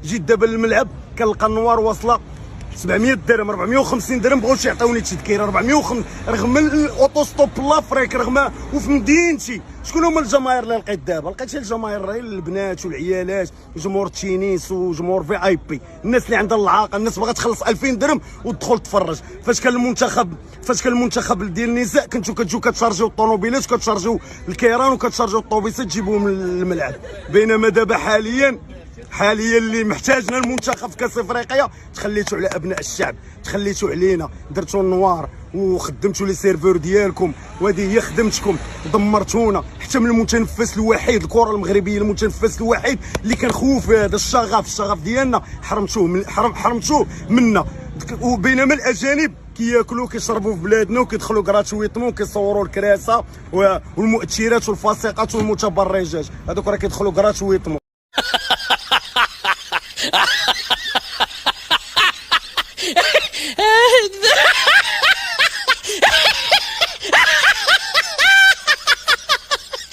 جيت دابا للملعب كنلقى النوار واصله 700 درهم 450 درهم بغاوش يعطيوني تذكيره 450 رغم الاوتوستوب لافريك رغم وفي مدينتي. شكون هما الجماهير اللي لقيت دابا؟ لقيت الجماهير غير البنات والعيالات وجمهور تشينيس وجمهور في اي بي، الناس اللي عندها العاقه، الناس باغا تخلص 2000 درهم وتدخل تفرج. فاش كان المنتخب ديال النساء كنتو كتجيو كتشارجيو الطوموبيلات وكتشارجيو الكيران وكتشارجيو الطوبيسات تجيبوهم للملعب. بينما دابا حاليا اللي محتاجنا المنتخب في كاس افريقيا تخليتو على ابناء الشعب، تخليتو علينا، درتو النوار وخدمتوا لي سيرفور ديالكم، وهذه هي خدمتكم. دمرتونا حتى من المتنفس الوحيد، الكره المغربيه المتنفس الوحيد اللي كنخوف هذا الشغف ديالنا حرمتوه منا. وبينما الاجانب كياكلوا كيشربوا في بلادنا وكيدخلوا كراتويتمون وكيصوروا الكراسه والمؤثرات والفاسقات والمتبرجات، هذوك راه كيدخلوا كراتويتمون.